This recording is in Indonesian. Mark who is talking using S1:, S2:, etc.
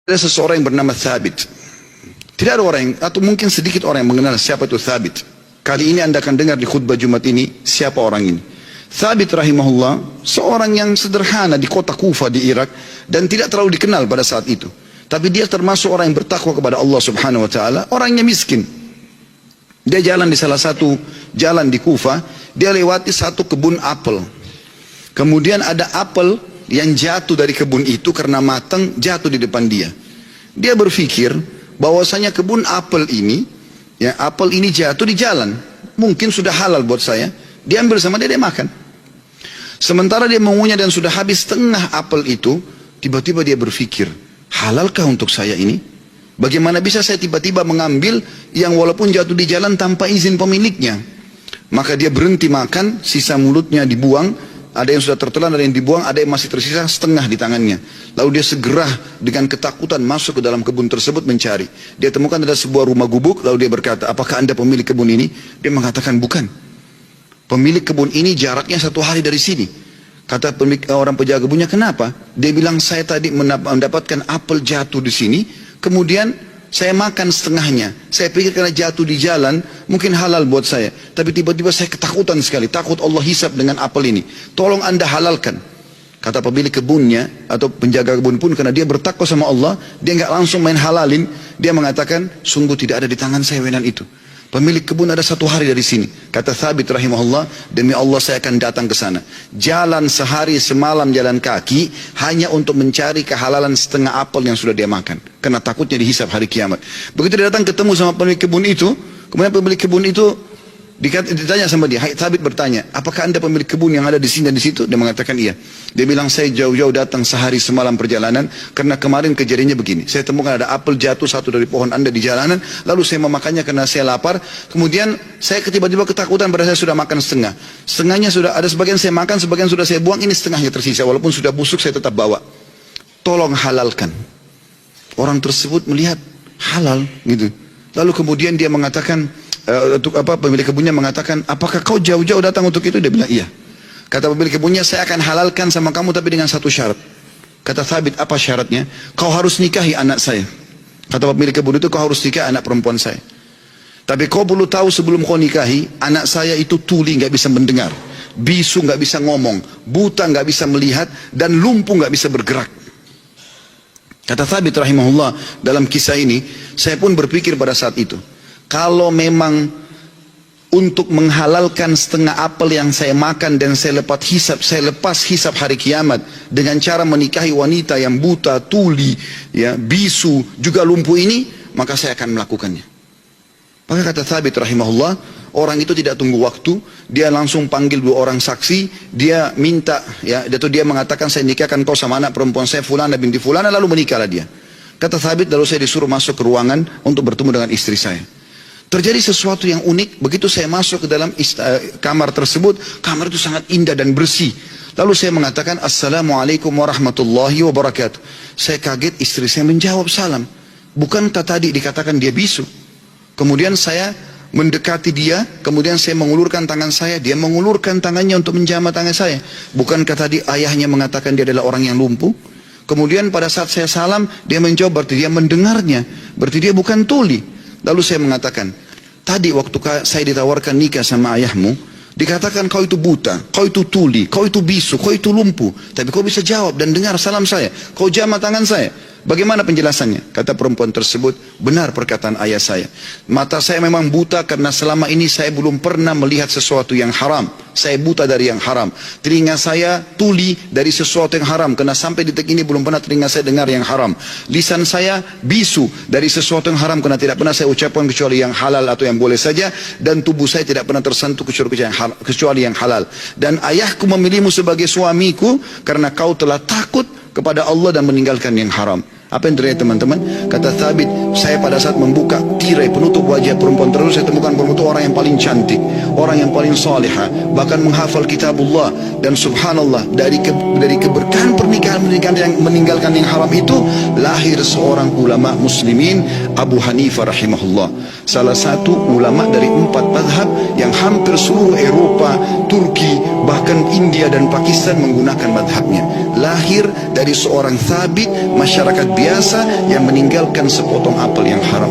S1: Ada seseorang yang bernama Thabit. Tidak ada orang yang, atau mungkin sedikit orang yang mengenal siapa itu Thabit. Kali ini Anda akan dengar di khutbah Jumat ini siapa orang ini. Thabit rahimahullah seorang yang sederhana di kota Kufa di Irak dan tidak terlalu dikenal pada saat itu. Tapi dia termasuk orang yang bertakwa kepada Allah Subhanahu wa taala, orangnya miskin. Dia jalan di salah satu jalan di Kufa, dia lewati satu kebun apel. Kemudian ada apel yang jatuh dari kebun itu karena matang, jatuh di depan dia. Dia berpikir bahwasanya kebun apel ini, ya apel ini jatuh di jalan, mungkin sudah halal buat saya. Dia ambil sama dia, dia makan. Sementara dia mengunyah dan sudah habis setengah apel itu, tiba-tiba dia berpikir, halalkah untuk saya ini? Bagaimana bisa saya tiba-tiba mengambil yang walaupun jatuh di jalan tanpa izin pemiliknya? Maka dia berhenti makan, sisa mulutnya dibuang. Ada yang sudah tertelan, ada yang dibuang, ada yang masih tersisa setengah di tangannya. Lalu dia segera dengan ketakutan masuk ke dalam kebun tersebut mencari. Dia temukan ada sebuah rumah gubuk, lalu dia berkata, apakah Anda pemilik kebun ini? Dia mengatakan, bukan. Pemilik kebun ini jaraknya 1 hari dari sini. Kata pemilik, orang penjaga kebunnya, kenapa? Dia bilang, saya tadi mendapatkan apel jatuh di sini, kemudian saya makan setengahnya. Saya pikir karena jatuh di jalan, mungkin halal buat saya. Tapi tiba-tiba saya ketakutan sekali. Takut Allah hisab dengan apel ini. Tolong Anda halalkan. Kata pemilik kebunnya, atau penjaga kebun pun, karena dia bertakwa sama Allah, dia nggak langsung main halalin. Dia mengatakan, sungguh tidak ada di tangan saya wenan itu. Pemilik kebun ada 1 hari dari sini. Kata Thabit rahimahullah, demi Allah saya akan datang ke sana. Jalan sehari semalam jalan kaki, hanya untuk mencari kehalalan setengah apel yang sudah dia makan. Karena takutnya dihisab hari kiamat. Begitu dia datang ketemu sama pemilik kebun itu, kemudian pemilik kebun itu ditanya sama dia, Thabit bertanya, apakah Anda pemilik kebun yang ada di sini dan di situ? Dia mengatakan iya. Dia bilang, saya jauh-jauh datang sehari semalam perjalanan, karena kemarin kejadiannya begini. Saya temukan ada apel jatuh satu dari pohon Anda di jalanan, lalu saya memakannya karena saya lapar. Kemudian saya tiba-tiba ketakutan pada saya sudah makan setengah. Setengahnya sudah ada sebagian saya makan, sebagian sudah saya buang, ini setengahnya tersisa. Walaupun sudah busuk saya tetap bawa. Tolong halalkan. Orang tersebut melihat halal gitu. Lalu kemudian dia mengatakan, pemilik kebunnya mengatakan, apakah kau jauh-jauh datang untuk itu? Dia bilang iya. Kata pemilik kebunnya, saya akan halalkan sama kamu tapi dengan satu syarat. Kata Thabit, apa syaratnya? Kau harus nikahi anak saya. Kata pemilik kebun itu, kau harus nikahi anak perempuan saya. Tapi kau perlu tahu sebelum kau nikahi, anak saya itu tuli, nggak bisa mendengar, bisu nggak bisa ngomong, buta nggak bisa melihat, dan lumpuh nggak bisa bergerak. Kata Thabit rahimahullah, dalam kisah ini saya pun berpikir pada saat itu, kalau memang untuk menghalalkan setengah apel yang saya makan dan saya lepas hisab hari kiamat dengan cara menikahi wanita yang buta, tuli, ya, bisu, juga lumpuh ini, maka saya akan melakukannya. Maka kata Thabit rahimahullah, orang itu tidak tunggu waktu, dia langsung panggil 2 orang saksi, dia minta, ya, dia mengatakan, saya nikahkan kau sama anak perempuan saya Fulana binti Fulana, lalu menikahlah dia. Kata Thabit, lalu saya disuruh masuk ke ruangan untuk bertemu dengan istri saya. Terjadi sesuatu yang unik, begitu saya masuk ke dalam kamar tersebut, kamar itu sangat indah dan bersih. Lalu saya mengatakan, Assalamualaikum warahmatullahi wabarakatuh. Saya kaget, istri saya menjawab salam. Bukankah tadi dikatakan dia bisu? Kemudian saya mendekati dia, kemudian saya mengulurkan tangan saya, dia mengulurkan tangannya untuk menjamah tangan saya. Bukankah tadi ayahnya mengatakan dia adalah orang yang lumpuh? Kemudian pada saat saya salam, dia menjawab, berarti dia mendengarnya, berarti dia bukan tuli. Lalu saya mengatakan, tadi waktu saya ditawarkan nikah sama ayahmu, dikatakan kau itu buta, kau itu tuli, kau itu bisu, kau itu lumpuh. Tapi kau bisa jawab dan dengar salam saya, kau jamah tangan saya. Bagaimana penjelasannya? Kata perempuan tersebut, benar perkataan ayah saya. Mata saya memang buta karena selama ini saya belum pernah melihat sesuatu yang haram. Saya buta dari yang haram. Telinga saya tuli dari sesuatu yang haram, karena sampai detik ini belum pernah telinga saya dengar yang haram. Lisan saya bisu dari sesuatu yang haram, karena tidak pernah saya ucapkan kecuali yang halal atau yang boleh saja. Dan tubuh saya tidak pernah tersentuh kecuali yang halal. Dan ayahku memilihmu sebagai suamiku karena kau telah takut kepada Allah dan meninggalkan yang haram. Apa yang terjadi teman-teman? Kata Thabit, saya pada saat membuka tirai penutup wajah perempuan tersebut, saya temukan perempuan itu orang yang paling cantik, orang yang paling salihah, bahkan menghafal kitabullah. Dan subhanallah, dari keberkahan pernikahan yang meninggalkan yang haram itu, lahir seorang ulama muslimin, Abu Hanifah rahimahullah. Salah satu ulama dari 4 mazhab yang hampir seluruh Eropa, Turki, bahkan India dan Pakistan menggunakan mazhabnya. Lahir dari seorang Thabit, masyarakat biasa yang meninggalkan sepotong apel yang haram.